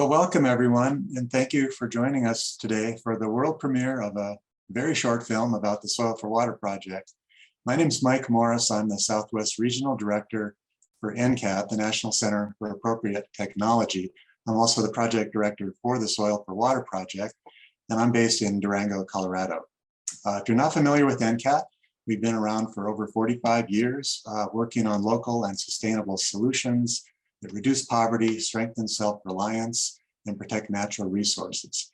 Well, welcome everyone, and thank you for joining us today for the world premiere of a very short film about the Soil for Water project. My name is Mike Morris. I'm the Southwest Regional Director for NCAT, the National Center for Appropriate Technology. I'm also the project director for the Soil for Water project, and I'm based in Durango, Colorado. If you're not familiar with NCAT, we've been around for over 45 years, working on local and sustainable solutions that reduce poverty, strengthen self-reliance, and protect natural resources.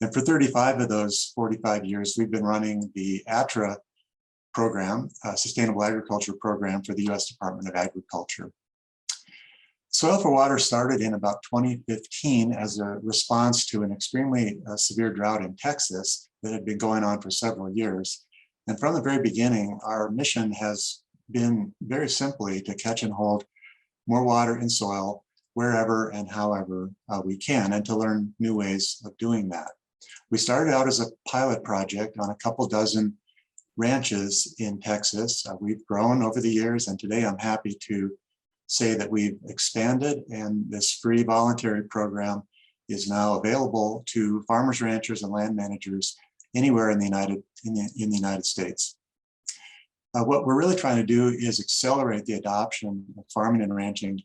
And for 35 of those 45 years, we've been running the ATRA program, Sustainable Agriculture Program for the U.S. Department of Agriculture. Soil for Water started in about 2015 as a response to an extremely severe drought in Texas that had been going on for several years. And from the very beginning, our mission has been very simply to catch and hold more water in soil wherever and however we can, and to learn new ways of doing that. We started out as a pilot project on a couple dozen ranches in Texas. We've grown over the years, and today I'm happy to say that we've expanded, and this free voluntary program is now available to farmers, ranchers, and land managers anywhere in the United States. What we're really trying to do is accelerate the adoption of farming and ranching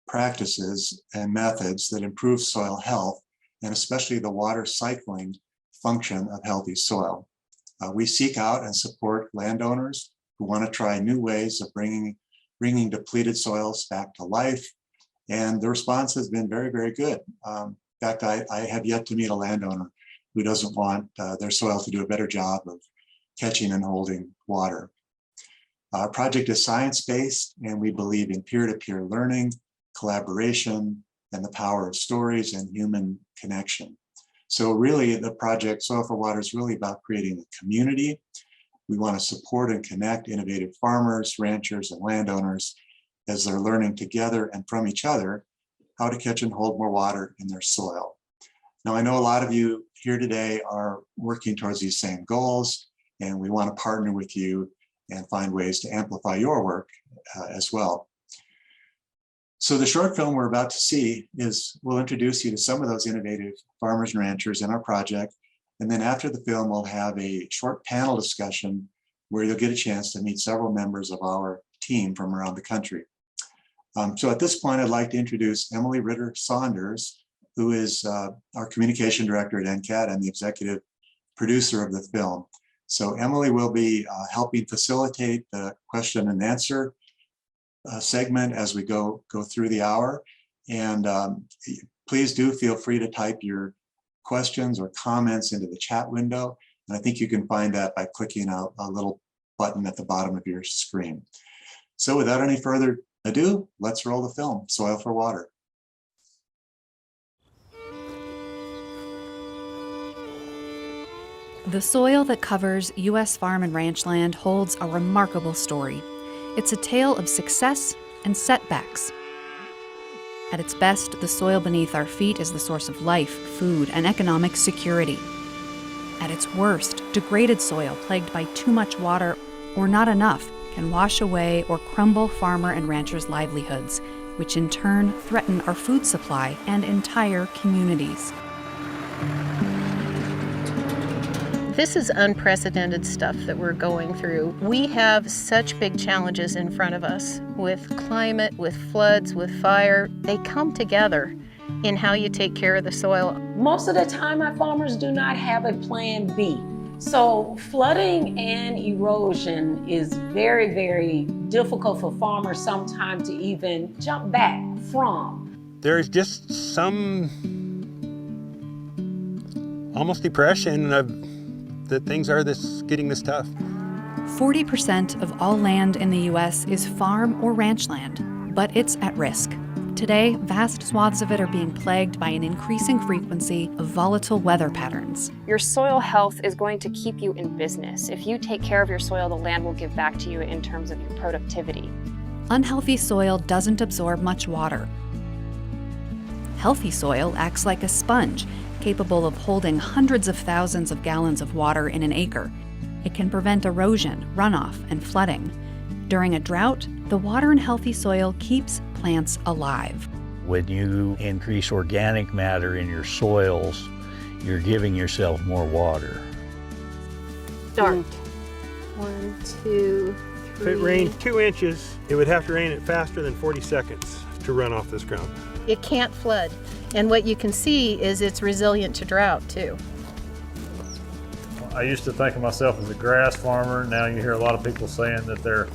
practices and methods that improve soil health, and especially the water cycling function of healthy soil. We seek out and support landowners who want to try new ways of bringing depleted soils back to life, and the response has been very, very good. In fact, I have yet to meet a landowner who doesn't want their soil to do a better job of catching and holding water. Our project is science-based, and we believe in peer-to-peer learning, collaboration, and the power of stories and human connection. So really, the project Soil for Water is really about creating a community. We want to support and connect innovative farmers, ranchers, and landowners as they're learning together and from each other how to catch and hold more water in their soil. Now, I know a lot of you here today are working towards these same goals, and we want to partner with you and find ways to amplify your work as well. So the short film we're about to see will introduce you to some of those innovative farmers and ranchers in our project. And then after the film, we'll have a short panel discussion where you'll get a chance to meet several members of our team from around the country. So at this point, I'd like to introduce Emily Ritter-Saunders, who is our communication director at NCAT and the executive producer of the film. So Emily will be helping facilitate the question and answer segment as we go through the hour. And please do feel free to type your questions or comments into the chat window. And I think you can find that by clicking a little button at the bottom of your screen. So without any further ado, let's roll the film, Soil for Water. The soil that covers U.S. farm and ranch land holds a remarkable story. It's a tale of success and setbacks. At its best, the soil beneath our feet is the source of life, food, and economic security. At its worst, degraded soil plagued by too much water or not enough can wash away or crumble farmer and ranchers' livelihoods, which in turn threaten our food supply and entire communities. This is unprecedented stuff that we're going through. We have such big challenges in front of us with climate, with floods, with fire. They come together in how you take care of the soil. Most of the time, our farmers do not have a plan B. So flooding and erosion is very, very difficult for farmers sometimes to even jump back from. There's just some almost depression of that things are getting this tough. 40% of all land in the U.S. is farm or ranch land, but it's at risk. Today, vast swaths of it are being plagued by an increasing frequency of volatile weather patterns. Your soil health is going to keep you in business. If you take care of your soil, the land will give back to you in terms of your productivity. Unhealthy soil doesn't absorb much water. Healthy soil acts like a sponge, capable of holding hundreds of thousands of gallons of water in an acre. It can prevent erosion, runoff, and flooding. During a drought, the water in healthy soil keeps plants alive. When you increase organic matter in your soils, you're giving yourself more water. Start. 1, 2, 3. If it rained 2 inches, it would have to rain at faster than 40 seconds to run off this ground. It can't flood. And what you can see is it's resilient to drought too. I used to think of myself as a grass farmer. Now you hear a lot of people saying that they're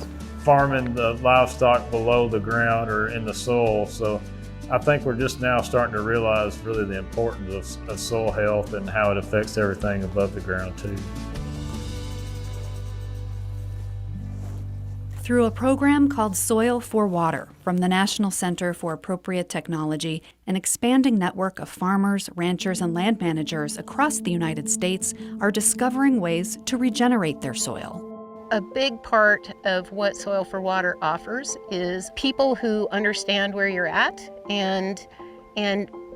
farming the livestock below the ground or in the soil. So I think we're just now starting to realize really the importance of soil health and how it affects everything above the ground too. Through a program called Soil for Water from the National Center for Appropriate Technology, an expanding network of farmers, ranchers, and land managers across the United States are discovering ways to regenerate their soil. A big part of what Soil for Water offers is people who understand where you're at and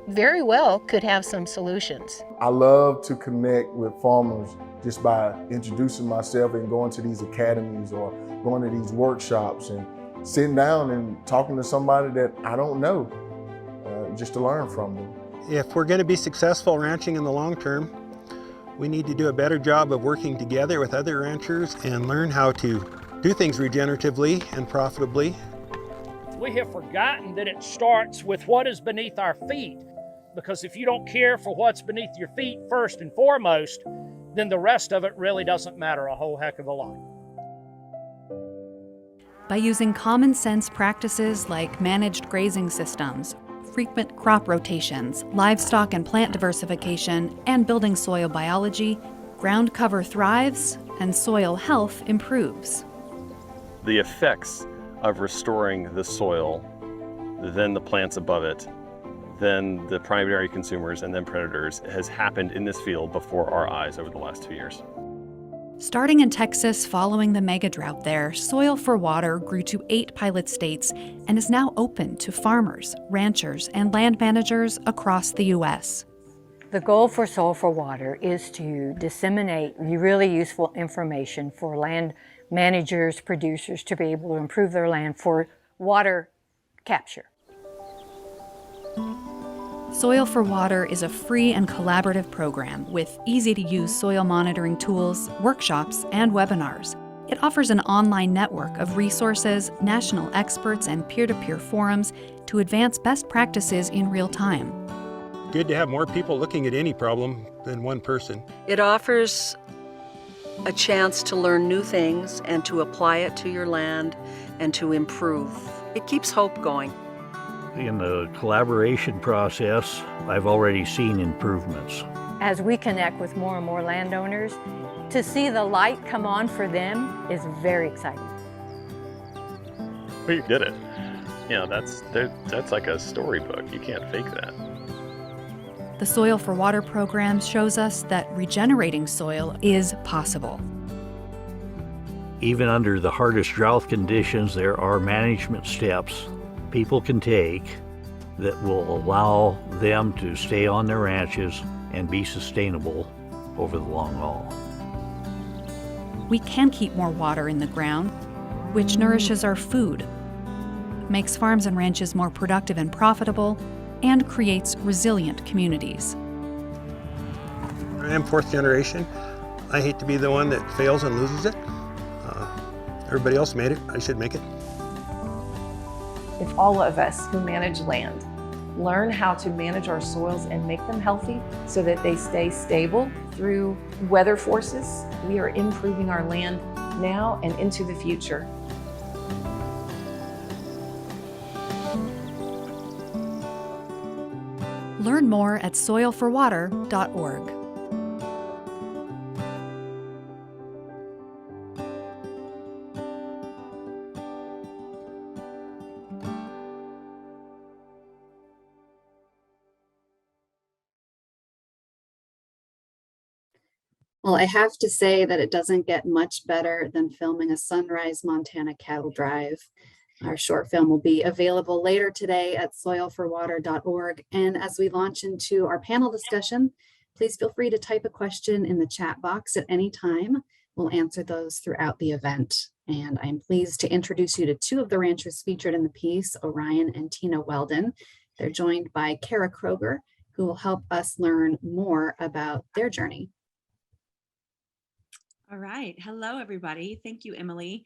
very well could have some solutions. I love to connect with farmers just by introducing myself and going to these academies or going to these workshops and sitting down and talking to somebody that I don't know, just to learn from them. If we're going to be successful ranching in the long term, we need to do a better job of working together with other ranchers and learn how to do things regeneratively and profitably. We have forgotten that it starts with what is beneath our feet, because if you don't care for what's beneath your feet first and foremost, then the rest of it really doesn't matter a whole heck of a lot. By using common sense practices like managed grazing systems, frequent crop rotations, livestock and plant diversification, and building soil biology, ground cover thrives and soil health improves. The effects of restoring the soil, then the plants above it, then the primary consumers, and then predators has happened in this field before our eyes over the last 2 years. Starting in Texas following the mega drought there, Soil for Water grew to 8 pilot states and is now open to farmers, ranchers, and land managers across the U.S. The goal for Soil for Water is to disseminate really useful information for land managers, producers to be able to improve their land for water capture. Soil for Water is a free and collaborative program with easy-to-use soil monitoring tools, workshops, and webinars. It offers an online network of resources, national experts, and peer-to-peer forums to advance best practices in real time. Good to have more people looking at any problem than one person. It offers a chance to learn new things and to apply it to your land and to improve. It keeps hope going. In the collaboration process, I've already seen improvements. As we connect with more and more landowners, to see the light come on for them is very exciting. We did it. You know, that's like a storybook. You can't fake that. The Soil for Water program shows us that regenerating soil is possible. Even under the hardest drought conditions, there are management steps people can take that will allow them to stay on their ranches and be sustainable over the long haul. We can keep more water in the ground, which nourishes our food, makes farms and ranches more productive and profitable, and creates resilient communities. I am 4th generation. I hate to be the one that fails and loses it. Everybody else made it. I should make it. If all of us who manage land learn how to manage our soils and make them healthy so that they stay stable through weather forces, we are improving our land now and into the future. Learn more at soilforwater.org. Well, I have to say that it doesn't get much better than filming a Sunrise, Montana cattle drive. Our short film will be available later today at soilforwater.org. And as we launch into our panel discussion, please feel free to type a question in the chat box at any time. We'll answer those throughout the event. And I'm pleased to introduce you to 2 of the ranchers featured in the piece, Orion and Tina Weldon. They're joined by Kroger, who will help us learn more about their journey. All right. Hello, everybody. Thank you, Emily.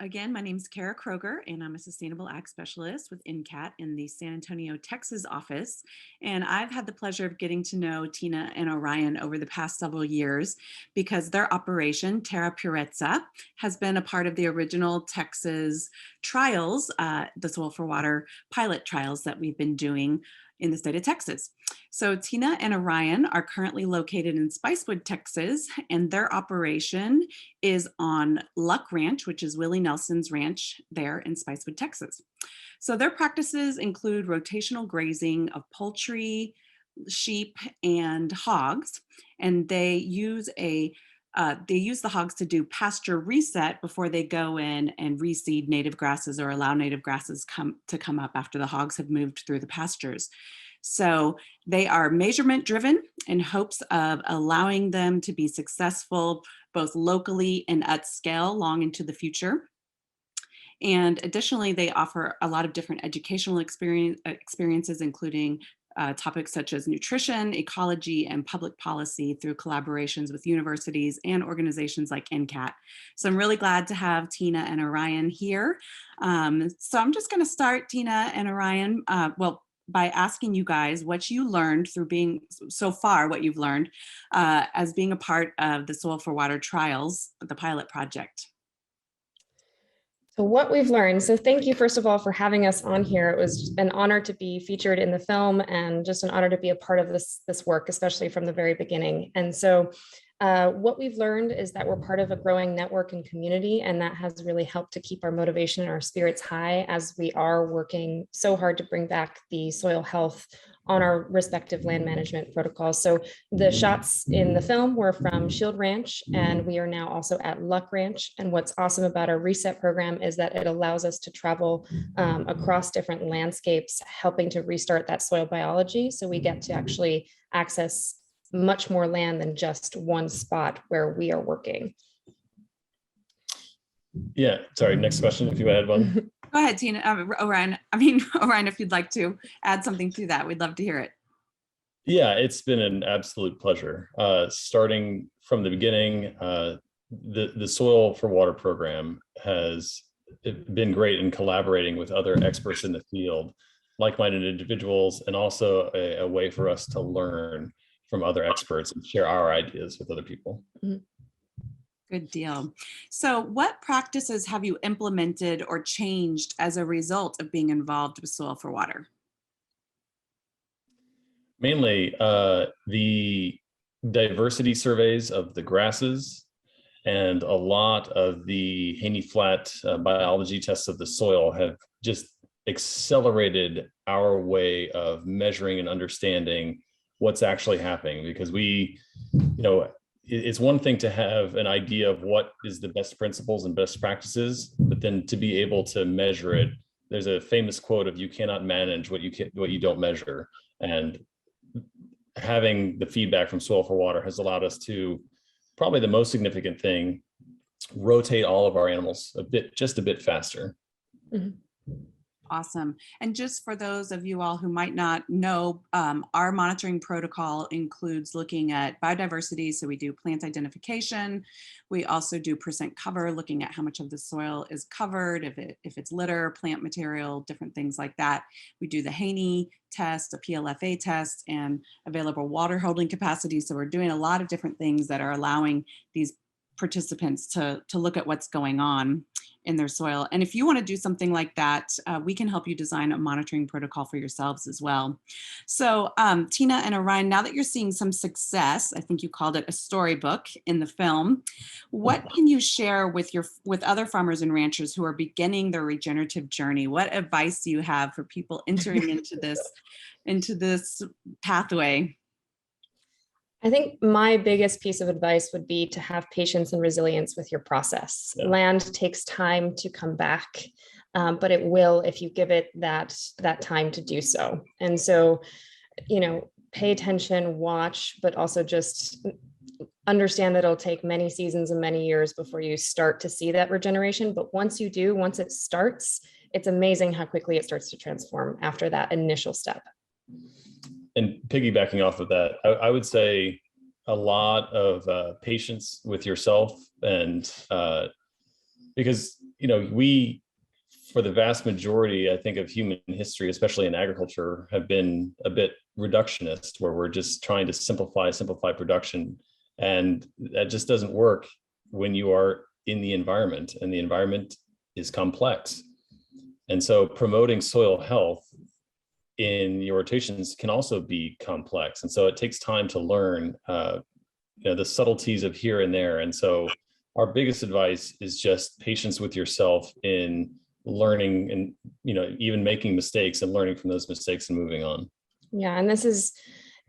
Again, my name is Kroger, and I'm a Sustainable Ag Specialist with NCAT in the San Antonio, Texas office. And I've had the pleasure of getting to know Tina and Orion over the past several years because their operation, Terra Purezza, has been a part of the original Texas trials, the Soil for Water pilot trials that we've been doing in the state of Texas. So Tina and Orion are currently located in Spicewood, Texas, and their operation is on Luck Ranch, which is Willie Nelson's ranch there in Spicewood, Texas. So their practices include rotational grazing of poultry, sheep, and hogs, and they use the hogs to do pasture reset before they go in and reseed native grasses or allow native grasses to come up after the hogs have moved through the pastures. So they are measurement driven in hopes of allowing them to be successful both locally and at scale long into the future. And additionally, they offer a lot of different educational experiences, including topics such as nutrition, ecology, and public policy through collaborations with universities and organizations like NCAT. So I'm really glad to have Tina and Orion here. So I'm just going to start, Tina and Orion, by asking you guys what you learned through being, so far, what you've learned as being a part of the Soil for Water trials, the pilot project. So what we've learned, so thank you first of all for having us on here. It was an honor to be featured in the film and just an honor to be a part of this work, especially from the very beginning. And so what we've learned is that we're part of a growing network and community, and that has really helped to keep our motivation and our spirits high as we are working so hard to bring back the soil health on our respective land management protocols. So the shots in the film were from Shield Ranch, and we are now also at Luck Ranch. And what's awesome about our reset program is that it allows us to travel across different landscapes, helping to restart that soil biology. So we get to actually access much more land than just one spot where we are working. Yeah, sorry, next question, if you add one. Go ahead, Tina, Orion, if you'd like to add something to that, we'd love to hear it. Yeah, it's been an absolute pleasure. Starting from the beginning, the Soil for Water program has been great in collaborating with other experts in the field, like-minded individuals, and also a way for us to learn from other experts and share our ideas with other people. Mm-hmm. Good deal. So what practices have you implemented or changed as a result of being involved with Soil for Water? Mainly the diversity surveys of the grasses and a lot of the Haney Flat biology tests of the soil have just accelerated our way of measuring and understanding what's actually happening, because it's one thing to have an idea of what is the best principles and best practices, but then to be able to measure it. There's a famous quote of "You cannot manage what you don't measure," and having the feedback from Soil for Water has allowed us to, probably the most significant thing, rotate all of our animals just a bit faster. Mm-hmm. Awesome. And just for those of you all who might not know, our monitoring protocol includes looking at biodiversity. So we do plant identification. We also do percent cover, looking at how much of the soil is covered, if it's litter, plant material, different things like that. We do the Haney test, a PLFA test, and available water holding capacity. So we're doing a lot of different things that are allowing these participants to look at what's going on in their soil. And if you want to do something like that, we can help you design a monitoring protocol for yourselves as well. So Tina and Orion, now that you're seeing some success, I think you called it a storybook in the film, what can you share with other farmers and ranchers who are beginning their regenerative journey? What advice do you have for people entering into this pathway? I think my biggest piece of advice would be to have patience and resilience with your process. Yeah. Land takes time to come back, but it will if you give it that time to do so. And so, pay attention, watch, but also just understand that it'll take many seasons and many years before you start to see that regeneration. But once you do, once it starts, it's amazing how quickly it starts to transform after that initial step. And piggybacking off of that, I would say a lot of patience with yourself, and because, you know, we, for the vast majority, I think, of human history, especially in agriculture, have been a bit reductionist, where we're just trying to simplify production. And that just doesn't work when you are in the environment, and the environment is complex. And so promoting soil health in your rotations can also be complex. And so it takes time to learn the subtleties of here and there. And so our biggest advice is just patience with yourself in learning, and, you know, even making mistakes and learning from those mistakes and moving on. Yeah, and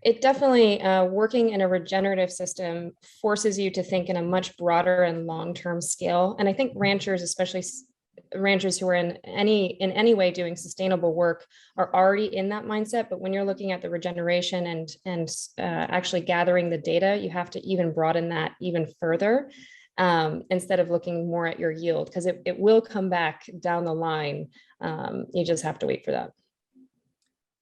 it definitely, working in a regenerative system forces you to think in a much broader and long-term scale. And I think ranchers, especially ranchers who are in any way doing sustainable work, are already in that mindset. But when you're looking at the regeneration and actually gathering the data, you have to even broaden that even further, instead of looking more at your yield, because it will come back down the line. You just have to wait for that.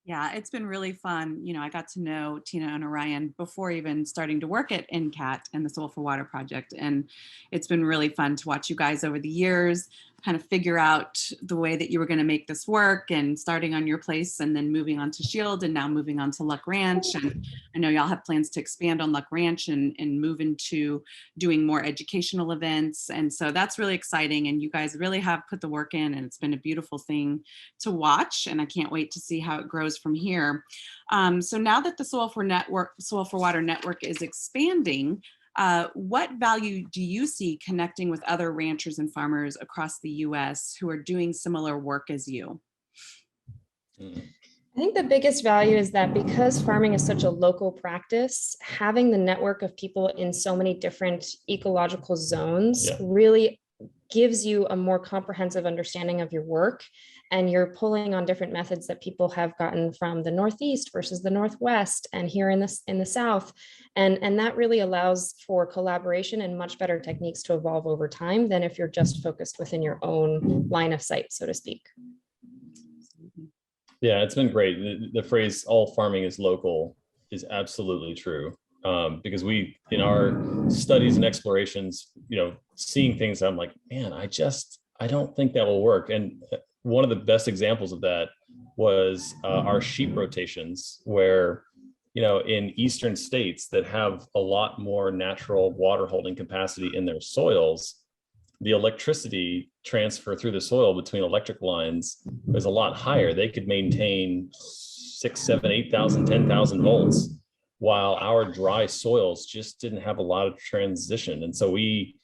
Yeah, it's been really fun. You know, I got to know Tina and Orion before even starting to work at NCAT and the Soil for Water project. And it's been really fun to watch you guys over the years kind of figure out the way that you were going to make this work, and starting on your place and then moving on to Shield and now moving on to Luck Ranch. And I know y'all have plans to expand on Luck Ranch and move into doing more educational events. And so that's really exciting. And you guys really have put the work in, and it's been a beautiful thing to watch. And I can't wait to see how it grows from here. So now that the Soil for Water network is expanding, what value do you see connecting with other ranchers and farmers across the U.S. who are doing similar work as you? I think the biggest value is that because farming is such a local practice, having the network of people in so many different ecological zones really gives you a more comprehensive understanding of your work. And you're pulling on different methods that people have gotten from the Northeast versus the Northwest and here in the South. And that really allows for collaboration and much better techniques to evolve over time than if you're just focused within your own line of sight, so to speak. Yeah, it's been great. The phrase "all farming is local" is absolutely true. Because we, in our studies and explorations, you know, seeing things, I'm like, man, I don't think that will work. And one of the best examples of that was our sheep rotations, where, you know, in eastern states that have a lot more natural water holding capacity in their soils, the electricity transfer through the soil between electric lines is a lot higher. They could maintain 6, 7, 8,000, 10,000 volts, while our dry soils just didn't have a lot of transition. And so we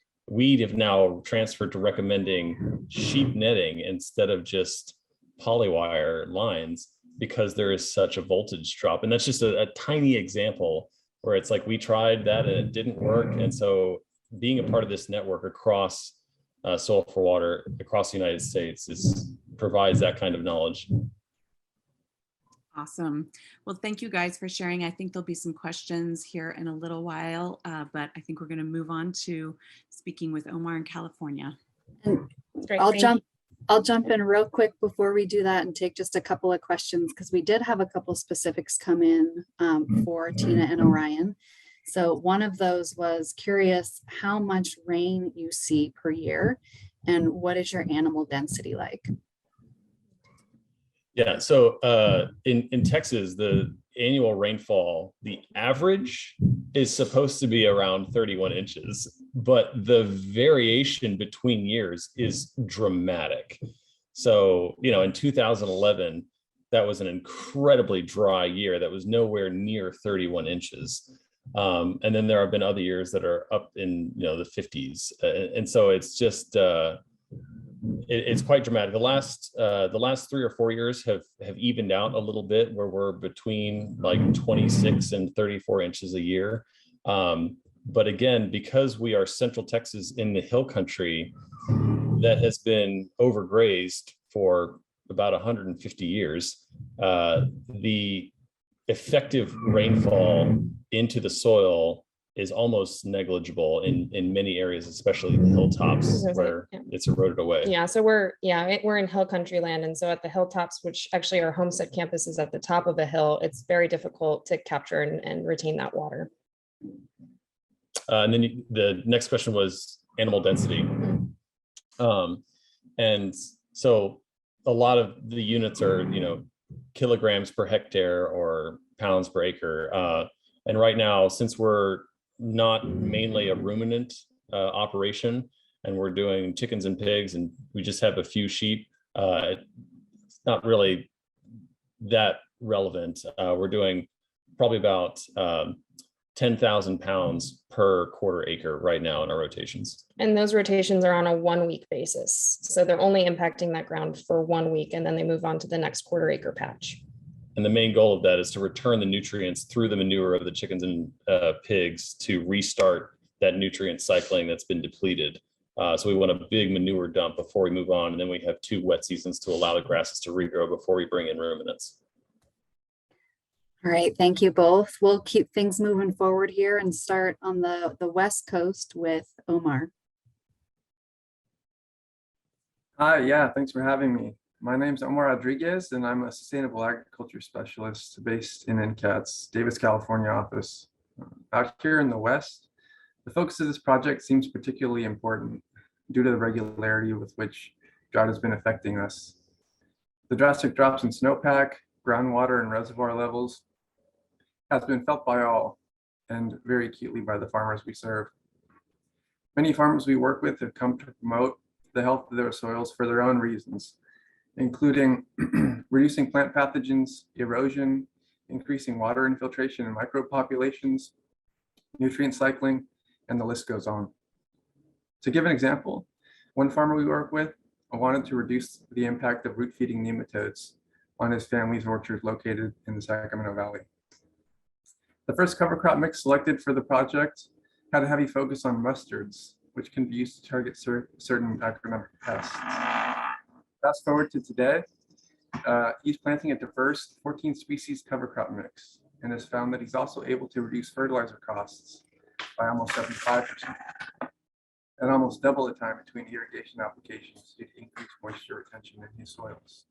have now transferred to recommending sheep netting instead of just polywire lines, because there is such a voltage drop. And that's just a tiny example where it's like, we tried that and it didn't work. And so being a part of this network across Soil for Water across the United States provides that kind of knowledge. Awesome. Well, thank you guys for sharing. I think there'll be some questions here in a little while, but I think we're going to move on to speaking with Omar in California. I'll jump in real quick before we do that and take just a couple of questions, because we did have a couple specifics come in for Tina and Orion. So one of those was curious how much rain you see per year and what is your animal density like? Yeah, so in Texas, the annual rainfall, the average is supposed to be around 31 inches, but the variation between years is dramatic. So, you know, in 2011, that was an incredibly dry year that was nowhere near 31 inches. And then there have been other years that are up in, you know, the 50s. And so it's just, it's quite dramatic. The last 3 or 4 years have evened out a little bit, where we're between like 26 and 34 inches a year. But again, because we are Central Texas in the hill country that has been overgrazed for about 150 years, the effective rainfall into the soil is almost negligible in many areas, especially the hilltops where it's eroded away. Yeah, so we're in hill country land, and so at the hilltops, which actually our Homestead campus is at the top of a hill, it's very difficult to capture and retain that water. And then the next question was animal density. And so a lot of the units are, kilograms per hectare or pounds per acre. And right now, since we're not mainly a ruminant operation, and we're doing chickens and pigs, and we just have a few sheep, it's not really that relevant. We're doing probably about 10,000 pounds per quarter acre right now in our rotations. And those rotations are on a 1 week basis. So they're only impacting that ground for 1 week, and then they move on to the next quarter acre patch. And the main goal of that is to return the nutrients through the manure of the chickens and pigs to restart that nutrient cycling that's been depleted. So we want a big manure dump before we move on. And then we have 2 wet seasons to allow the grasses to regrow before we bring in ruminants. All right, thank you both. We'll keep things moving forward here and start on the West Coast with Omar. Hi, yeah, thanks for having me. My name's Omar Rodriguez, and I'm a sustainable agriculture specialist based in NCAT's Davis, California office. Out here in the West, the focus of this project seems particularly important due to the regularity with which drought has been affecting us. The drastic drops in snowpack, groundwater, and reservoir levels has been felt by all, and very acutely by the farmers we serve. Many farmers we work with have come to promote the health of their soils for their own reasons, including reducing plant pathogens, erosion, increasing water infiltration in micropopulations, nutrient cycling, and the list goes on. To give an example, one farmer we work with wanted to reduce the impact of root-feeding nematodes on his family's orchard located in the Sacramento Valley. The first cover crop mix selected for the project had a heavy focus on mustards, which can be used to target certain agronomic pests. Fast forward to today, he's planting a diverse 14 species cover crop mix and has found that he's also able to reduce fertilizer costs by almost 75% and almost double the time between irrigation applications due to increased moisture retention in his soils.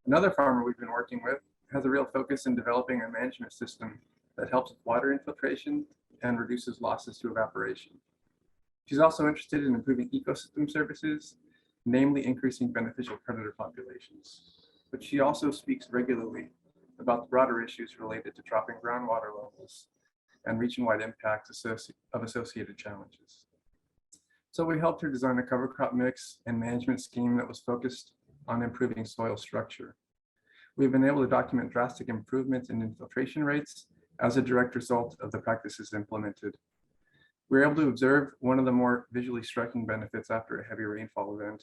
Another farmer we've been working with has a real focus in developing a management system that helps with water infiltration and reduces losses to evaporation. She's also interested in improving ecosystem services, namely increasing beneficial predator populations. But she also speaks regularly about the broader issues related to dropping groundwater levels and region-wide impacts of associated challenges. So we helped her design a cover crop mix and management scheme that was focused on improving soil structure. We've been able to document drastic improvements in infiltration rates as a direct result of the practices implemented. We were able to observe one of the more visually striking benefits after a heavy rainfall event,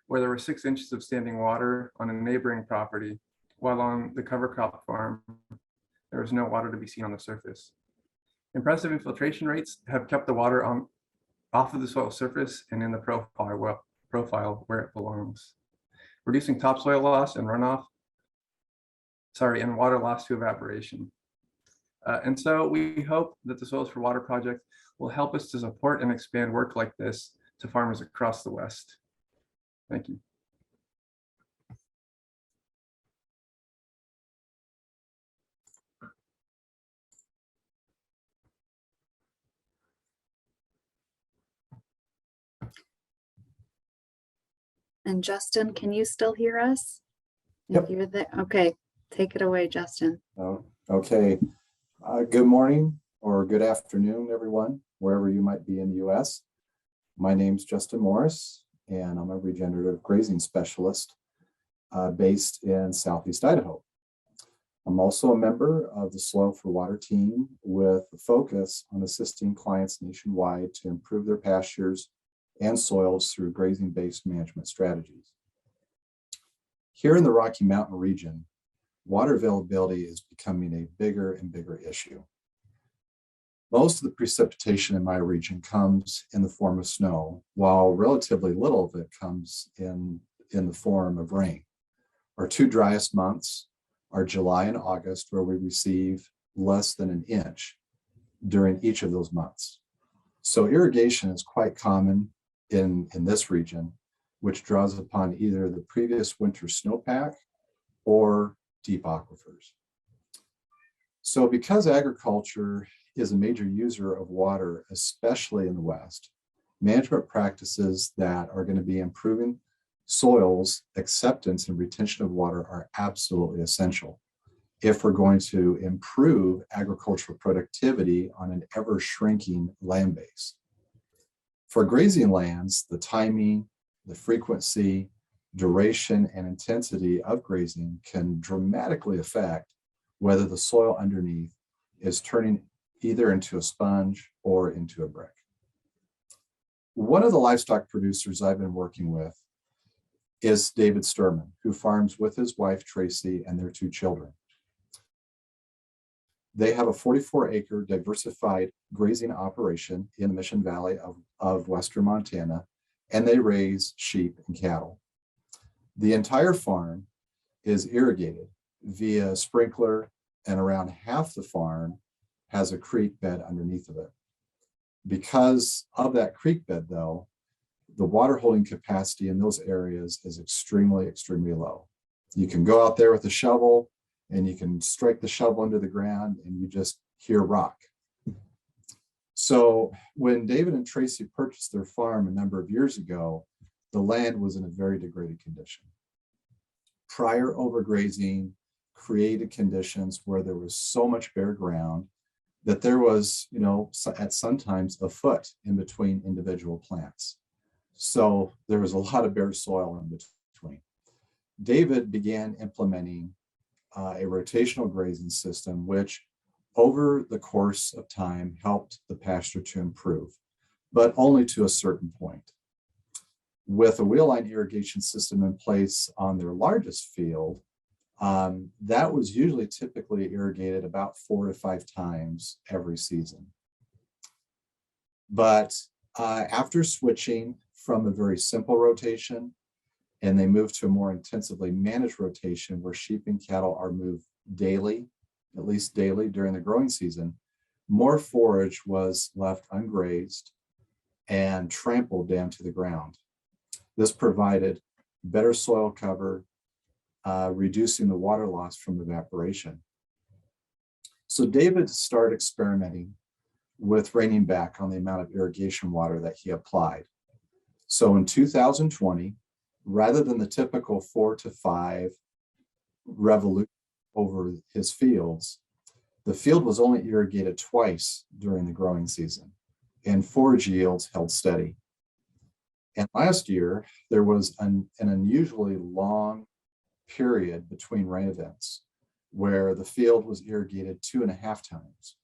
where there were 6 inches of standing water on a neighboring property, while on the cover crop farm, there was no water to be seen on the surface. Impressive infiltration rates have kept the water off of the soil surface and in the profile where it belongs, reducing topsoil loss and and water loss to evaporation. And so we hope that the Soils for Water project will help us to support and expand work like this to farmers across the West. Thank you. And Justin, can you still hear us? Yep. If you're there, okay, take it away, Justin. Oh, okay. Good morning or good afternoon, everyone, wherever you might be in the U.S. My name's Justin Morris, and I'm a regenerative grazing specialist based in Southeast Idaho. I'm also a member of the Soil for Water team with a focus on assisting clients nationwide to improve their pastures and soils through grazing-based management strategies. Here in the Rocky Mountain region, water availability is becoming a bigger and bigger issue. Most of the precipitation in my region comes in the form of snow, while relatively little of it comes in the form of rain. Our 2 driest months are July and August, where we receive less than an inch. during each of those months. So irrigation is quite common in this region, which draws upon either the previous winter snowpack or deep aquifers. So because agriculture is a major user of water, especially in the West, management practices that are going to be improving soils' acceptance and retention of water are absolutely essential if we're going to improve agricultural productivity on an ever shrinking land base. For grazing lands, the timing, the frequency, duration, and intensity of grazing can dramatically affect whether the soil underneath is turning either into a sponge or into a brick. One of the livestock producers I've been working with is David Sturman, who farms with his wife, Tracy, and their 2 children. They have a 44-acre diversified grazing operation in the Mission Valley of Western Montana, and they raise sheep and cattle. The entire farm is irrigated via sprinkler, and around half the farm has a creek bed underneath of it. Because of that creek bed, though, the water holding capacity in those areas is extremely, extremely low. You can go out there with a shovel and you can strike the shovel into the ground and you just hear rock. So when David and Tracy purchased their farm a number of years ago, the land was in a very degraded condition. Prior overgrazing created conditions where there was so much bare ground that there was, at sometimes a foot in between individual plants. So there was a lot of bare soil in between. David began implementing a rotational grazing system, which over the course of time helped the pasture to improve, but only to a certain point. With a wheel line irrigation system in place on their largest field, that was usually typically irrigated about 4 to 5 times every season. But after switching from a very simple rotation, and they moved to a more intensively managed rotation where sheep and cattle are moved daily, at least daily during the growing season, more forage was left ungrazed and trampled down to the ground. This provided better soil cover, reducing the water loss from evaporation. So David started experimenting with reining back on the amount of irrigation water that he applied. So in 2020, rather than the typical 4 to 5 revolutions over his fields, the field was only irrigated twice during the growing season, and forage yields held steady. And last year, there was an unusually long period between rain events where the field was irrigated 2.5 times.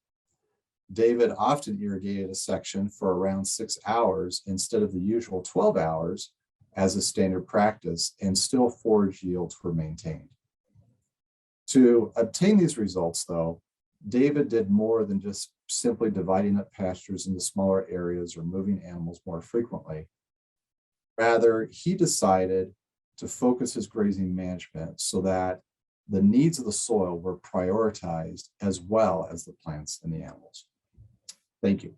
David often irrigated a section for around 6 hours instead of the usual 12 hours as a standard practice, and still forage yields were maintained. To obtain these results, though, David did more than just simply dividing up pastures into smaller areas or moving animals more frequently. Rather, he decided to focus his grazing management so that the needs of the soil were prioritized as well as the plants and the animals. Thank you.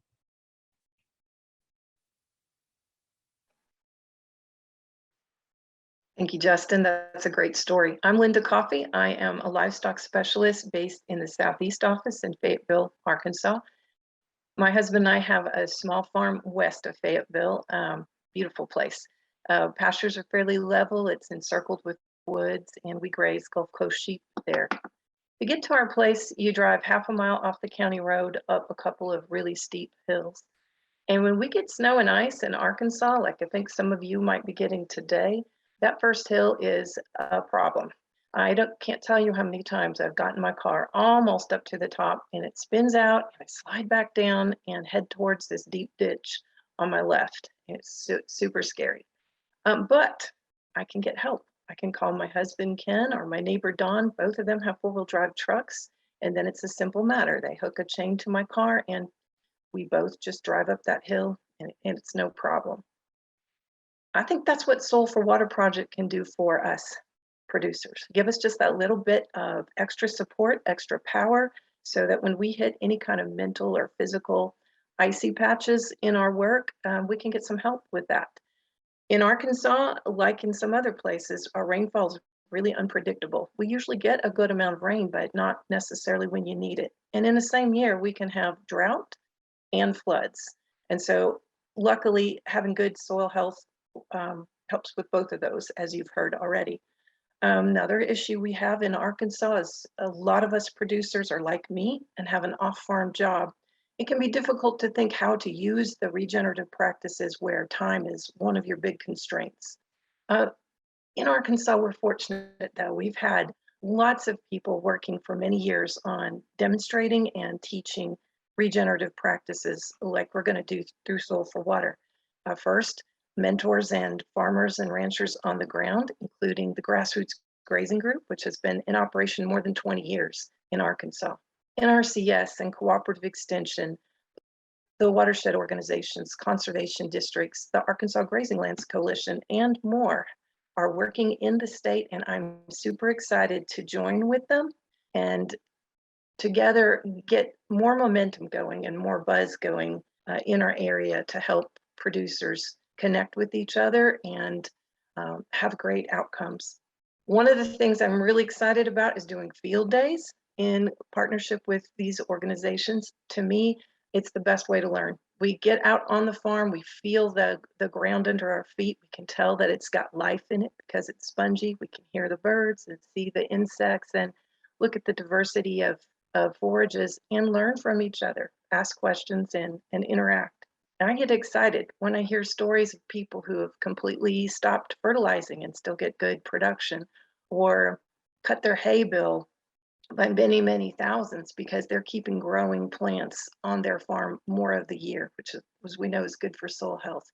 Thank you, Justin. That's a great story. I'm Linda Coffey. I am a livestock specialist based in the Southeast office in Fayetteville, Arkansas. My husband and I have a small farm west of Fayetteville, beautiful place. Pastures are fairly level. It's encircled with woods, and we graze Gulf Coast sheep there. To get to our place, you drive half a mile off the county road up a couple of really steep hills. And when we get snow and ice in Arkansas, like I think some of you might be getting today, that first hill is a problem. I can't tell you how many times I've gotten my car almost up to the top and it spins out and I slide back down and head towards this deep ditch on my left. It's super scary. But I can get help. I can call my husband, Ken, or my neighbor, Don. Both of them have 4-wheel drive trucks. And then it's a simple matter. They hook a chain to my car and we both just drive up that hill and it's no problem. I think that's what Soil for Water Project can do for us producers. Give us just that little bit of extra support, extra power so that when we hit any kind of mental or physical icy patches in our work, we can get some help with that. In Arkansas, like in some other places, our rainfall is really unpredictable. We usually get a good amount of rain, but not necessarily when you need it. And in the same year, we can have drought and floods. And so luckily, having good soil health helps with both of those, as you've heard already. Another issue we have in Arkansas is a lot of us producers are like me and have an off-farm job. It can be difficult to think how to use the regenerative practices where time is one of your big constraints. In Arkansas, we're fortunate though. We've had lots of people working for many years on demonstrating and teaching regenerative practices like we're going to do through Soil for Water. First, mentors and farmers and ranchers on the ground, including the Grassroots Grazing Group, which has been in operation more than 20 years in Arkansas. NRCS and Cooperative Extension, the watershed organizations, conservation districts, the Arkansas Grazing Lands Coalition, and more are working in the state, and I'm super excited to join with them and together get more momentum going and more buzz going in our area to help producers connect with each other and have great outcomes. One of the things I'm really excited about is doing field days in partnership with these organizations. To me, it's the best way to learn. We get out on the farm, we feel the ground under our feet, we can tell that it's got life in it because it's spongy, we can hear the birds and see the insects and look at the diversity of forages and learn from each other, ask questions and interact. And I get excited when I hear stories of people who have completely stopped fertilizing and still get good production, or cut their hay bill by many, many thousands because they're keeping growing plants on their farm more of the year, which, as we know, is good for soil health.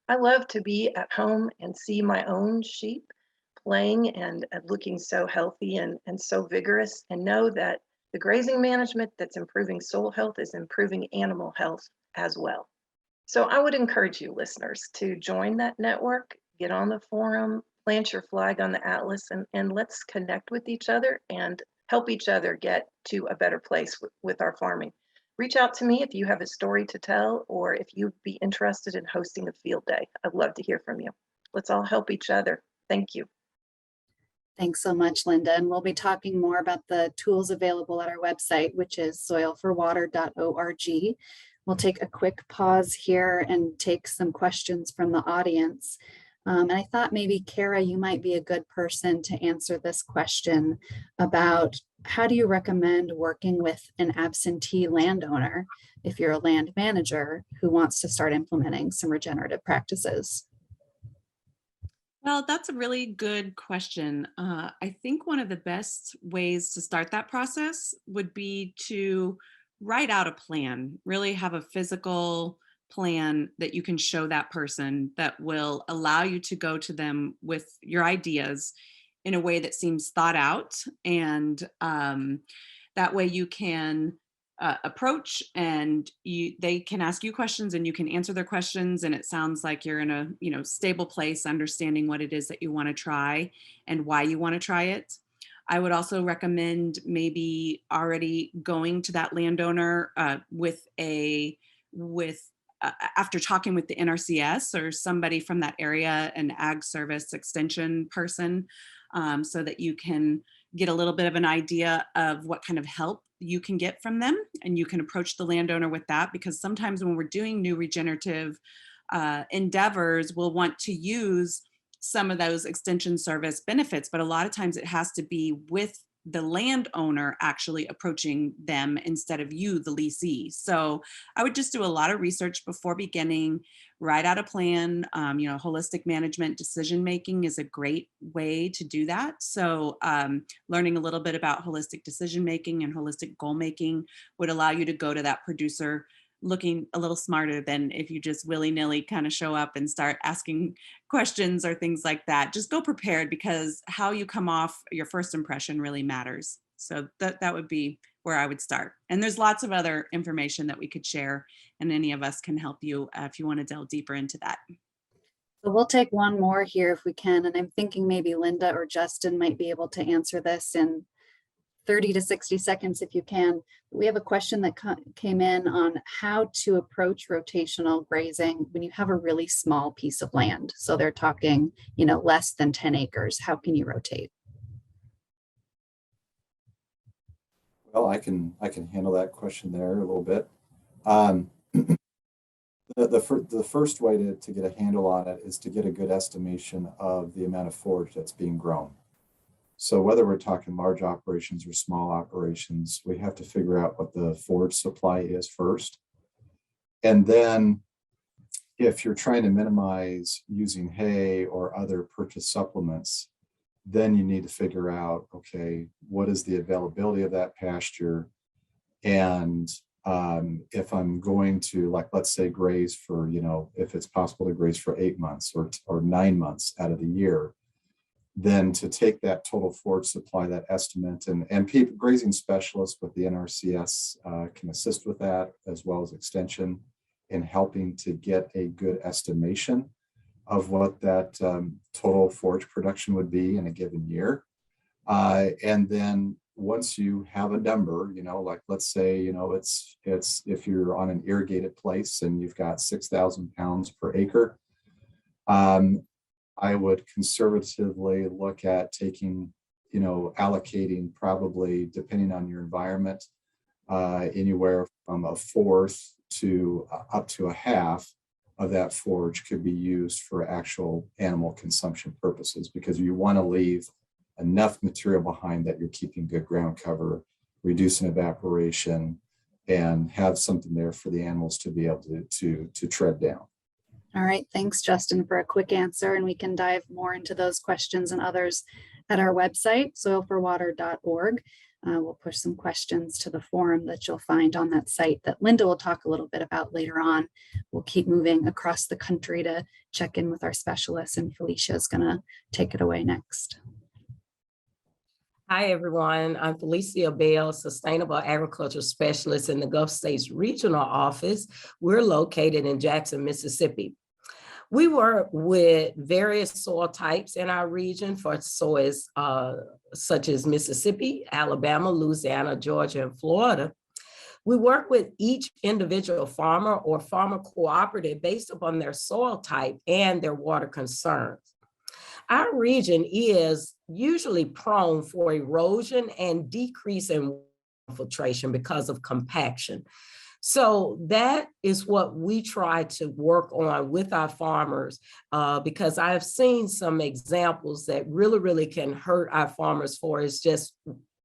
I love to be at home and see my own sheep playing and looking so healthy and so vigorous, and know that the grazing management that's improving soil health is improving animal health as well. So I would encourage you listeners to join that network, get on the forum, plant your flag on the atlas, and let's connect with each other and help each other get to a better place with our farming. Reach out to me if you have a story to tell, or if you'd be interested in hosting a field day. I'd love to hear from you. Let's all help each other. Thank you. Thanks so much, Linda. And we'll be talking more about the tools available at our website, which is soilforwater.org. We'll take a quick pause here and take some questions from the audience. And I thought maybe, Kara, you might be a good person to answer this question about how do you recommend working with an absentee landowner if you're a land manager who wants to start implementing some regenerative practices? Well, that's a really good question. I think one of the best ways to start that process would be to write out a plan, really have a physical plan that you can show that person that will allow you to go to them with your ideas in a way that seems thought out. And that way you can approach and they can ask you questions and you can answer their questions. And it sounds like you're in a stable place, understanding what it is that you want to try and why you want to try it. I would also recommend maybe already going to that landowner after talking with the NRCS or somebody from that area, an ag service extension person, so that you can get a little bit of an idea of what kind of help you can get from them, and you can approach the landowner with that, because sometimes when we're doing new regenerative endeavors, we'll want to use some of those extension service benefits, but a lot of times it has to be with the landowner actually approaching them instead of you, the leasee. So I would just do a lot of research before beginning, write out a plan. Holistic management decision-making is a great way to do that. So learning a little bit about holistic decision-making and holistic goal-making would allow you to go to that producer looking a little smarter than if you just willy-nilly kind of show up and start asking questions or things like that. Just go prepared, because how you come off, your first impression really matters. So that would be where I would start. And there's lots of other information that we could share, and any of us can help you if you want to delve deeper into that. So we'll take one more here if we can. And I'm thinking maybe Linda or Justin might be able to answer this in 30 to 60 seconds if you can. We have a question that came in on how to approach rotational grazing when you have a really small piece of land. So they're talking, less than 10 acres. How can you rotate? Well, I can handle that question there a little bit. The first way to get a handle on it is to get a good estimation of the amount of forage that's being grown. So whether we're talking large operations or small operations, we have to figure out what the forage supply is first. And then if you're trying to minimize using hay or other purchased supplements, then you need to figure out, okay, what is the availability of that pasture? And if I'm going to, like, let's say graze for, if it's possible to graze for 8 months or 9 months out of the year, then to take that total forage supply, that estimate, and people, grazing specialists with the NRCS can assist with that, as well as extension, in helping to get a good estimation of what that total forage production would be in a given year. And then once you have a number, like let's say, it's if you're on an irrigated place and you've got 6,000 pounds per acre, I would conservatively look at taking, allocating probably, depending on your environment, anywhere from a fourth to up to a half of that forage could be used for actual animal consumption purposes, because you want to leave enough material behind that you're keeping good ground cover, reducing evaporation, and have something there for the animals to be able to tread down. All right, thanks, Justin, for a quick answer. And we can dive more into those questions and others at our website, soilforwater.org. We'll push some questions to the forum that you'll find on that site that Linda will talk a little bit about later on. We'll keep moving across the country to check in with our specialists, and Felicia is going to take it away next. Hi, everyone. I'm Felicia Bell, Sustainable Agriculture Specialist in the Gulf States Regional Office. We're located in Jackson, Mississippi. We work with various soil types in our region for soils such as Mississippi, Alabama, Louisiana, Georgia, and Florida. We work with each individual farmer or farmer cooperative based upon their soil type and their water concerns. Our region is usually prone for erosion and decrease in infiltration because of compaction. So that is what we try to work on with our farmers, because I've seen some examples that really can hurt our farmers for is just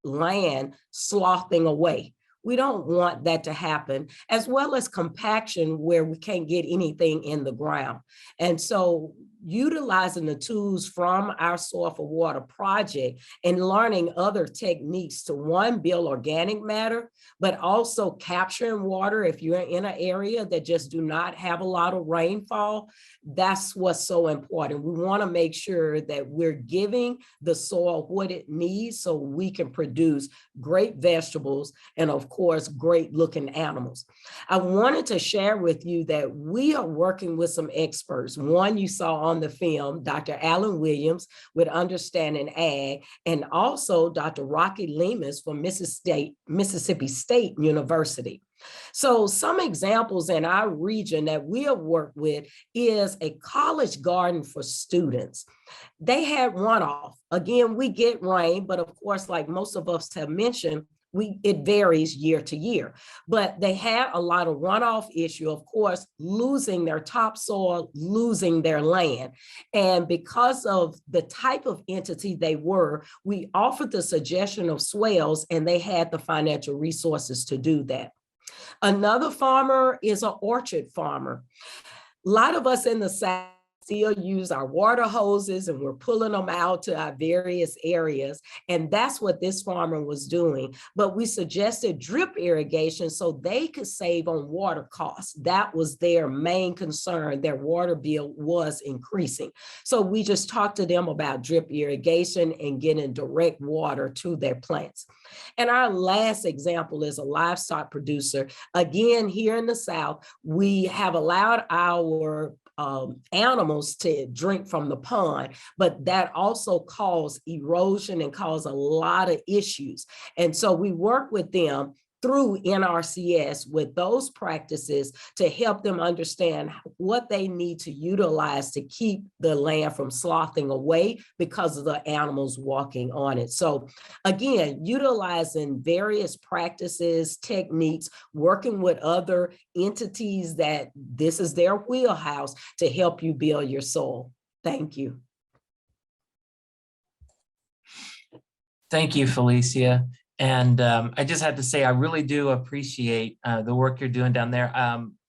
land slothing away. We don't want that to happen, as well as compaction where we can't get anything in the ground. And so utilizing the tools from our Soil for Water project and learning other techniques to, one, build organic matter, but also capturing water if you're in an area that just do not have a lot of rainfall. That's what's so important. We want to make sure that we're giving the soil what it needs so we can produce great vegetables and, of course, great looking animals. I wanted to share with you that we are working with some experts. One you saw on the film, Dr. Alan Williams with Understanding Ag, and also Dr. Rocky Lemus from Mississippi State University. So some examples in our region that we have worked with is a college garden for students. They had runoff. Again, we get rain, but of course, like most of us have mentioned, it varies year to year, but they had a lot of runoff issue, of course, losing their topsoil, losing their land. And because of the type of entity they were, we offered the suggestion of swales, and they had the financial resources to do that. Another farmer is an orchard farmer. A lot of us in the South still use our water hoses, and we're pulling them out to our various areas. And that's what this farmer was doing. But we suggested drip irrigation so they could save on water costs. That was their main concern. Their water bill was increasing. So we just talked to them about drip irrigation and getting direct water to their plants. And our last example is a livestock producer. Again, here in the South, we have allowed our animals to drink from the pond, but that also caused erosion and caused a lot of issues. And so we work with them through NRCS with those practices to help them understand what they need to utilize to keep the land from sloughing away because of the animals walking on it. So again, utilizing various practices, techniques, working with other entities that this is their wheelhouse to help you build your soil. Thank you. Thank you, Felicia. And I just have to say, I really do appreciate the work you're doing down there.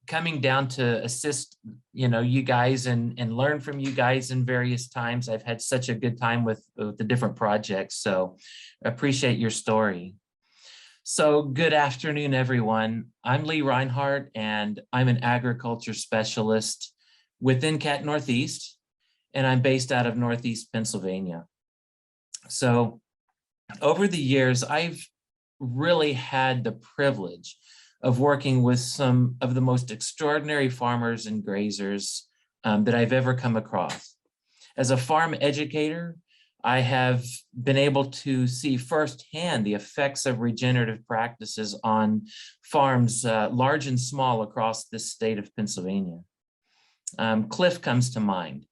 Coming down to assist, you guys and learn from you guys in various times. I've had such a good time with the different projects. So I appreciate your story. So good afternoon, everyone. I'm Lee Reinhardt, and I'm an agriculture specialist with NCAT Northeast, and I'm based out of Northeast Pennsylvania. So over the years, I've really had the privilege of working with some of the most extraordinary farmers and grazers that I've ever come across. As a farm educator, I have been able to see firsthand the effects of regenerative practices on farms large and small across this state of Pennsylvania. Cliff comes to mind.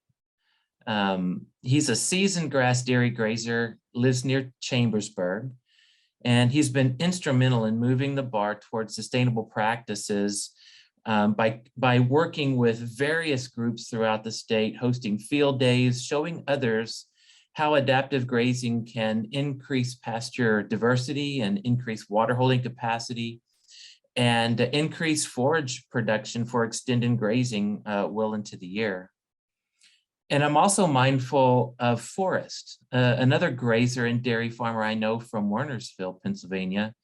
He's a seasoned grass dairy grazer, lives near Chambersburg, and he's been instrumental in moving the bar towards sustainable practices by working with various groups throughout the state, hosting field days, showing others how adaptive grazing can increase pasture diversity and increase water holding capacity and increase forage production for extended grazing well into the year. And I'm also mindful of Forrest, another grazer and dairy farmer I know from Wernersville, Pennsylvania.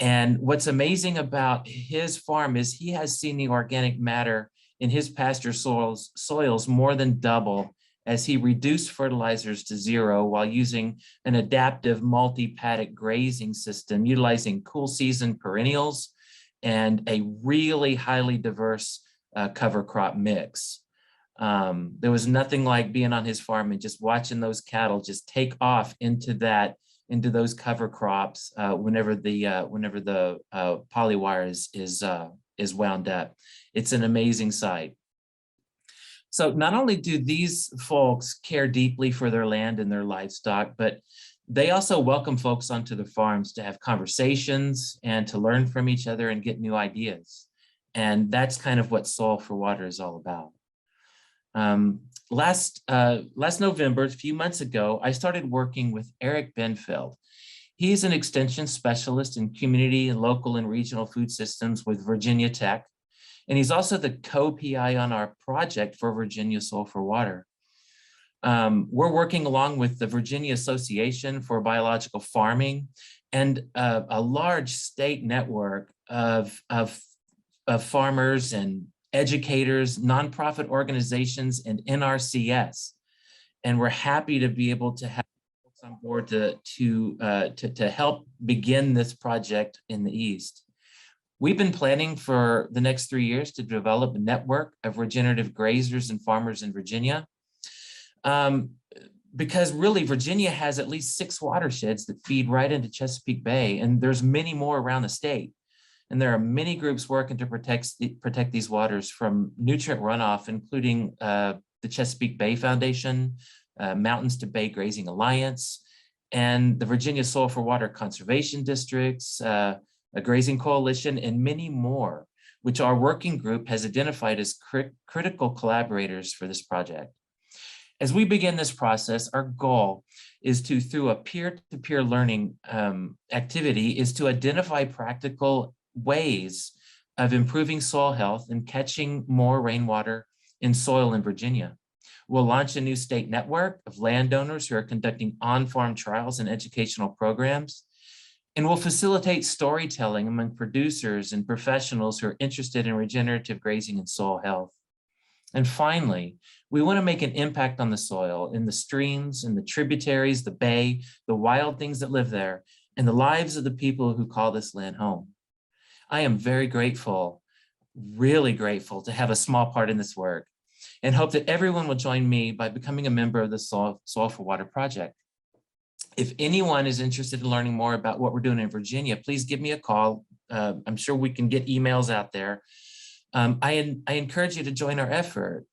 And what's amazing about his farm is he has seen the organic matter in his pasture soils more than double as he reduced fertilizers to zero while using an adaptive multi-paddock grazing system, utilizing cool season perennials and a really highly diverse cover crop mix. There was nothing like being on his farm and just watching those cattle just take off into those cover crops whenever the polywire is wound up. It's an amazing sight. So not only do these folks care deeply for their land and their livestock, but they also welcome folks onto the farms to have conversations and to learn from each other and get new ideas. And that's kind of what Soil for Water is all about. Last November, a few months ago, I started working with Eric Benfeld. He's an extension specialist in community and local and regional food systems with Virginia Tech. And he's also the co-PI on our project for Virginia Soil for Water. We're working along with the Virginia Association for Biological Farming and a large state network of farmers and educators, nonprofit organizations, and NRCS. And we're happy to be able to have folks on board to help begin this project in the East. We've been planning for the next 3 years to develop a network of regenerative grazers and farmers in Virginia. Because really Virginia has at least 6 watersheds that feed right into Chesapeake Bay, and there's many more around the state. And there are many groups working to protect these waters from nutrient runoff, including the Chesapeake Bay Foundation, Mountains to Bay Grazing Alliance, and the Virginia Soil for Water Conservation Districts, a grazing coalition, and many more, which our working group has identified as critical collaborators for this project. As we begin this process, our goal is to, through a peer-to-peer learning activity, is to identify practical ways of improving soil health and catching more rainwater in soil in Virginia. We'll launch a new state network of landowners who are conducting on-farm trials and educational programs. And we'll facilitate storytelling among producers and professionals who are interested in regenerative grazing and soil health. And finally, we want to make an impact on the soil, in the streams, in the tributaries, the bay, the wild things that live there, and the lives of the people who call this land home. I am very grateful, really grateful to have a small part in this work. and hope that everyone will join me by becoming a member of the Soil for Water Project. If anyone is interested in learning more about what we're doing in Virginia, please give me a call. I'm sure we can get emails out there. I encourage you to join our effort.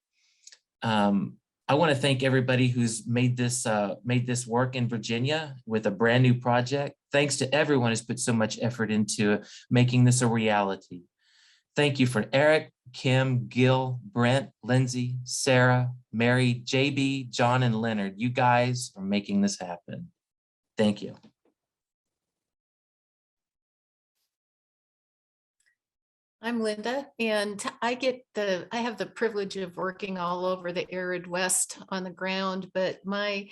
I want to thank everybody who's made this work in Virginia with a brand new project. Thanks to everyone who's put so much effort into making this a reality. Thank you for Eric, Kim, Gil, Brent, Lindsay, Sarah, Mary, JB, John, and Leonard. You guys are making this happen. Thank you. I'm Linda, and I have the privilege of working all over the arid West on the ground, but my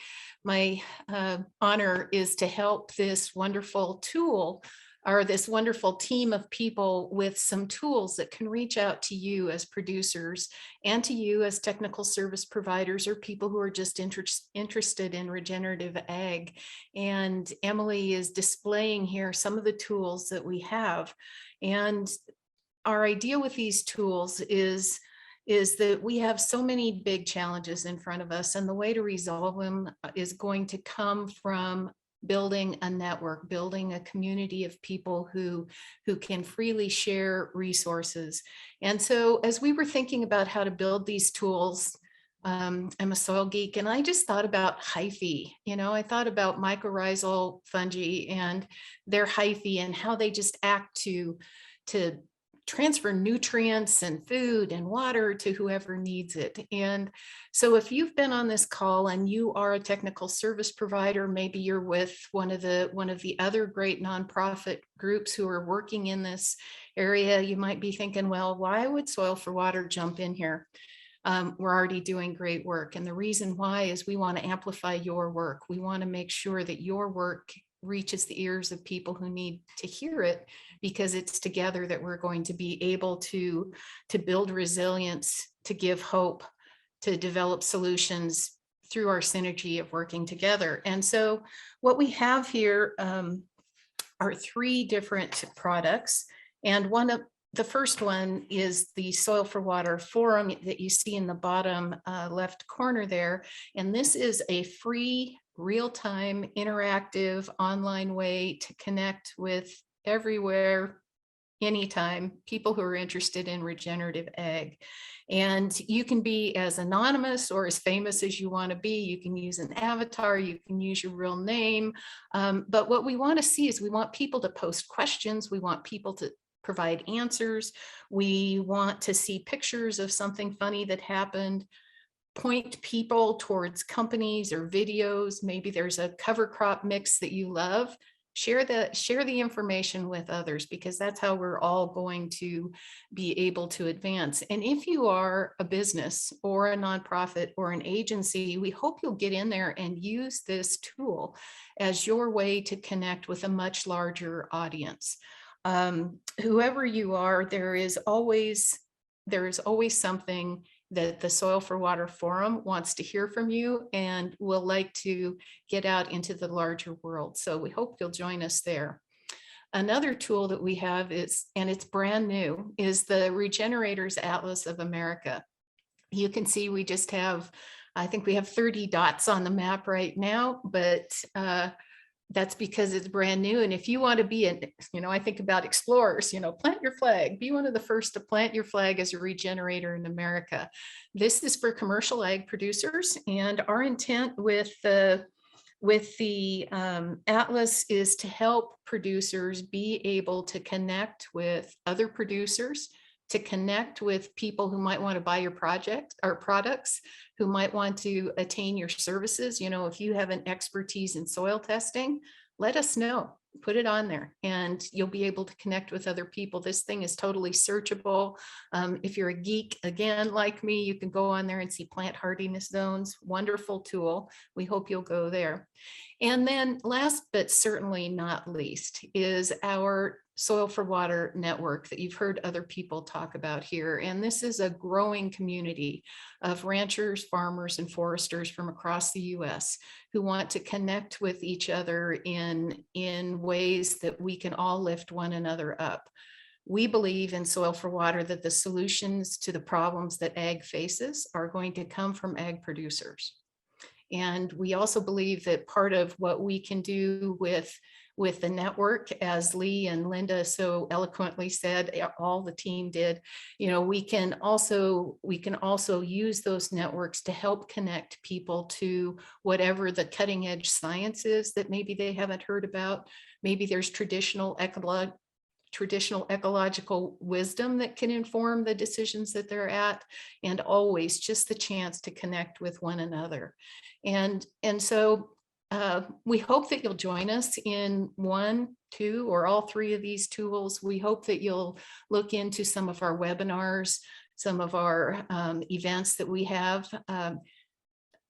honor is to help this wonderful tool or this wonderful team of people with some tools that can reach out to you as producers and to you as technical service providers or people who are just interested in regenerative ag. And Emily is displaying here some of the tools that we have. And our idea with these tools is that we have so many big challenges in front of us, and the way to resolve them is going to come from building a network, building a community of people who can freely share resources. And so as we were thinking about how to build these tools, I'm a soil geek, and I just thought about hyphae. I thought about mycorrhizal fungi and their hyphae and how they just act to transfer nutrients and food and water to whoever needs it. And so if you've been on this call and you are a technical service provider, maybe you're with one of the other great nonprofit groups who are working in this area, you might be thinking, well, why would Soil for Water jump in here? We're already doing great work. And the reason why is we want to amplify your work. We want to make sure that your work reaches the ears of people who need to hear it, because it's together that we're going to be able to build resilience, to give hope, to develop solutions through our synergy of working together. And so what we have here are 3 different products. And the first one is the Soil for Water Forum that you see in the bottom left corner there. And this is a free, real-time, interactive, online way to connect with everywhere, anytime, people who are interested in regenerative ag. And you can be as anonymous or as famous as you want to be. You can use an avatar, you can use your real name. But what we want to see is we want people to post questions. We want people to provide answers. We want to see pictures of something funny that happened, point people towards companies or videos. Maybe there's a cover crop mix that you love. Share the information with others, because that's how we're all going to be able to advance. And if you are a business or a nonprofit or an agency, we hope you'll get in there and use this tool as your way to connect with a much larger audience. Whoever you are, there is always something that the Soil for Water Forum wants to hear from you and will like to get out into the larger world. So we hope you'll join us there. Another tool that we have is, and it's brand new, is the Regenerators Atlas of America. You can see we just have, I think we have 30 dots on the map right now, but that's because it's brand new. And if you want to be I think about explorers, plant your flag, be one of the first to plant your flag as a regenerator in America. This is for commercial ag producers. And our intent with the Atlas is to help producers be able to connect with other producers, to connect with people who might want to buy your project or products, who might want to attain your services. If you have an expertise in soil testing, let us know, put it on there, and you'll be able to connect with other people. This thing is totally searchable. If you're a geek, again, like me, you can go on there and see plant hardiness zones. Wonderful tool. We hope you'll go there. And then last, but certainly not least, is our Soil for Water network that you've heard other people talk about here. And this is a growing community of ranchers, farmers, and foresters from across the US who want to connect with each other in ways that we can all lift one another up. We believe in Soil for Water that the solutions to the problems that ag faces are going to come from ag producers. And we also believe that part of what we can do with the network, as Lee and Linda so eloquently said, all the team did, you know, we can also use those networks to help connect people to whatever the cutting edge science is that maybe they haven't heard about. Maybe there's traditional ecological wisdom that can inform the decisions that they're at, and always just the chance to connect with one another. And so we hope that you'll join us in one, two, or all three of these tools. We hope that you'll look into some of our webinars, some of our events that we have.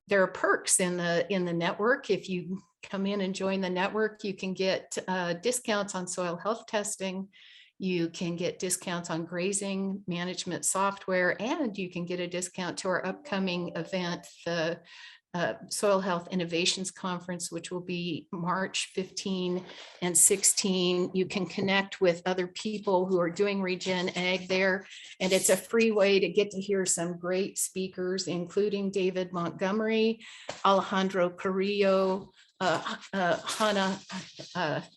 There are perks in the network. If you come in and join the network, you can get discounts on soil health testing. You can get discounts on grazing management software, and you can get a discount to our upcoming event, the Soil Health Innovations Conference, which will be March 15 and 16. You can connect with other people who are doing regen ag there, and it's a free way to get to hear some great speakers, including David Montgomery, Alejandro Carrillo, Hannah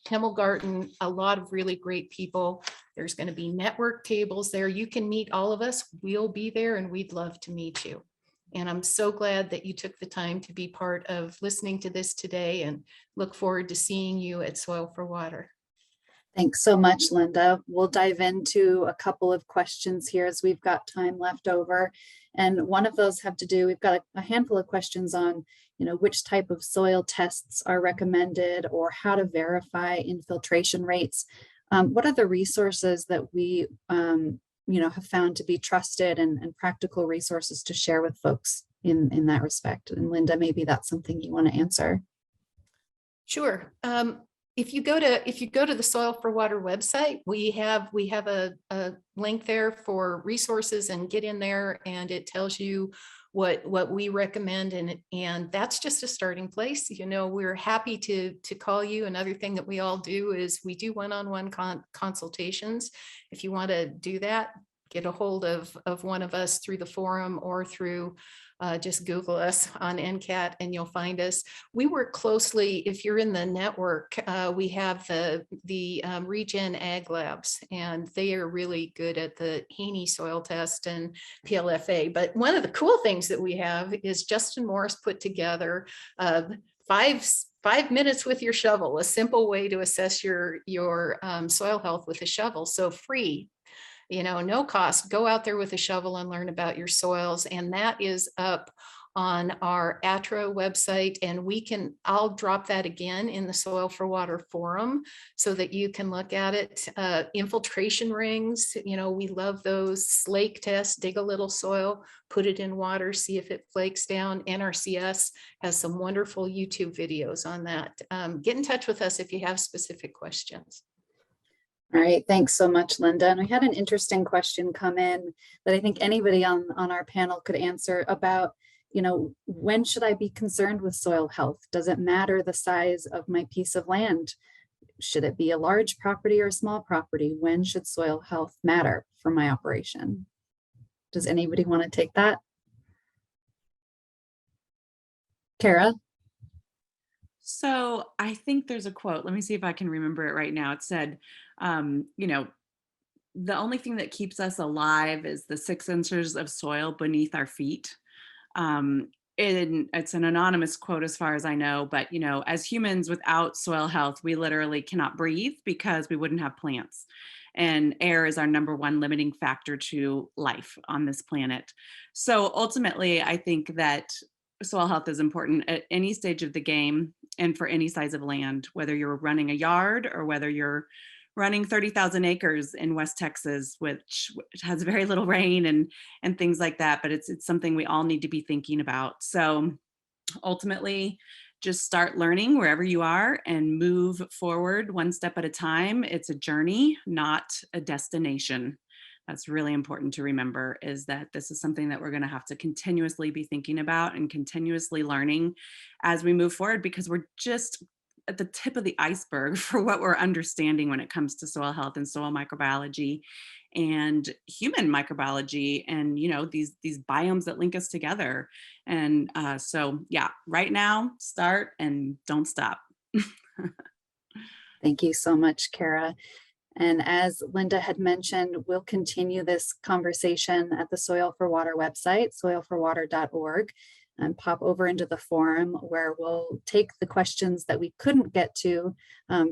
Himmelgarten, a lot of really great people. There's going to be network tables there. You can meet all of us. We'll be there, and we'd love to meet you. And I'm so glad that you took the time to be part of listening to this today, and look forward to seeing you at Soil for Water. Thanks so much, Linda. We'll dive into a couple of questions here as we've got time left over. And one of those have to do, we've got a handful of questions on, you know, which type of soil tests are recommended or how to verify infiltration rates. What are the resources that we have found to be trusted and practical resources to share with folks in that respect? And Linda, maybe that's something you want to answer. Sure. If you go to the Soil for Water website, we have a link there for resources, and get in there, and it tells you what we recommend, and that's just a starting place. You know, we're happy to call you. Another thing that we all do is we do one-on-one consultations. If you want to do that, get a hold of one of us through the forum or through just Google us on NCAT and you'll find us. We work closely, if you're in the network, we have the Regen Ag Labs, and they are really good at the Haney soil test and PLFA. But one of the cool things that we have is Justin Morris put together 5 minutes with your shovel, a simple way to assess your soil health with a shovel. So free. You know, no cost, go out there with a shovel and learn about your soils. And that is up on our ATRA website. And I'll drop that again in the Soil for Water forum so that you can look at it. Infiltration rings, you know, we love those. Slake tests, dig a little soil, put it in water, see if it flakes down. NRCS has some wonderful YouTube videos on that. Get in touch with us if you have specific questions. All right, thanks so much, Linda. And we had an interesting question come in that I think anybody on our panel could answer about, you know, when should I be concerned with soil health? Does it matter the size of my piece of land? Should it be a large property or a small property? When should soil health matter for my operation? Does anybody want to take that? Terra? So I think there's a quote. Let me see if I can remember it right now. It said, you know, the only thing that keeps us alive is the 6 inches of soil beneath our feet. And it's an anonymous quote as far as I know, but, you know, as humans without soil health, we literally cannot breathe because we wouldn't have plants. And air is our #1 limiting factor to life on this planet. So ultimately, I think that soil health is important at any stage of the game and for any size of land, whether you're running a yard or whether you're running 30,000 acres in West Texas, which has very little rain and things like that. But it's something we all need to be thinking about. So ultimately, just start learning wherever you are and move forward one step at a time. It's a journey, not a destination. That's really important to remember, is that this is something that we're going to have to continuously be thinking about and continuously learning as we move forward, because we're just at the tip of the iceberg for what we're understanding when it comes to soil health and soil microbiology and human microbiology, and these biomes that link us together. And so yeah, right now, start and don't stop. Thank you so much, Kara. And as Linda had mentioned, we'll continue this conversation at the Soil for Water website, soilforwater.org, and pop over into the forum where we'll take the questions that we couldn't get to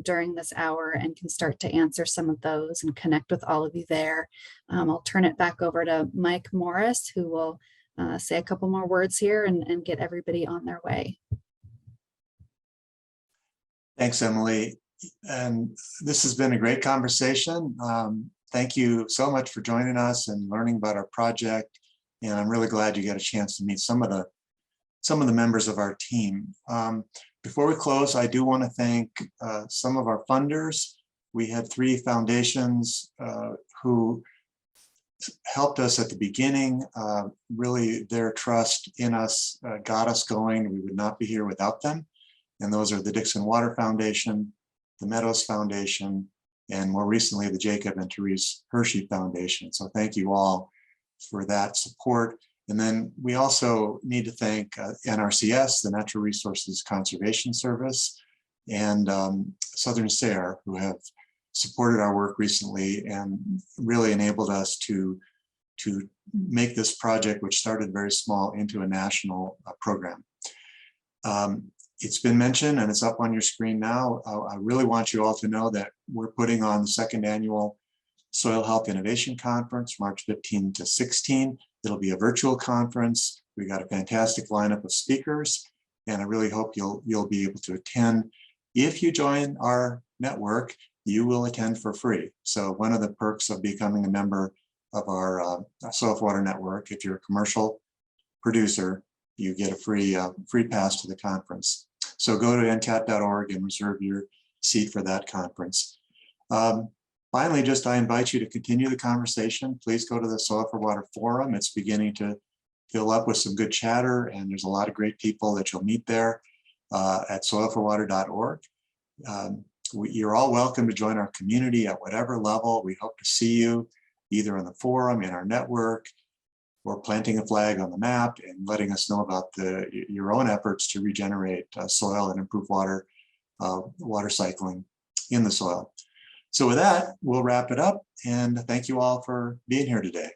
during this hour and can start to answer some of those and connect with all of you there. I'll turn it back over to Mike Morris, who will say a couple more words here and get everybody on their way. Thanks, Emily. And this has been a great conversation. Thank you so much for joining us and learning about our project. And I'm really glad you got a chance to meet some of the members of our team. Before we close, I do want to thank some of our funders. We had 3 foundations who helped us at the beginning. Really, their trust in us got us going. We would not be here without them. And those are the Dixon Water Foundation, the Meadows Foundation, and more recently, the Jacob and Therese Hershey Foundation. So thank you all for that support. And then we also need to thank NRCS, the Natural Resources Conservation Service, and Southern SARE, who have supported our work recently and really enabled us to make this project, which started very small, into a national program. It's been mentioned and it's up on your screen now. I really want you all to know that we're putting on the 2nd annual Soil Health Innovation Conference, March 15 to 16. It'll be a virtual conference. We got a fantastic lineup of speakers, and I really hope you'll be able to attend. If you join our network, you will attend for free. So one of the perks of becoming a member of our Soil for Water network, if you're a commercial producer, you get a free pass to the conference. So go to NCAT.org and reserve your seat for that conference. Finally, I invite you to continue the conversation. Please go to the Soil for Water forum. It's beginning to fill up with some good chatter, and there's a lot of great people that you'll meet there at soilforwater.org. You're all welcome to join our community at whatever level. We hope to see you either on the forum, in our network, or planting a flag on the map and letting us know about your own efforts to regenerate soil and improve water cycling in the soil. So with that, we'll wrap it up, and thank you all for being here today.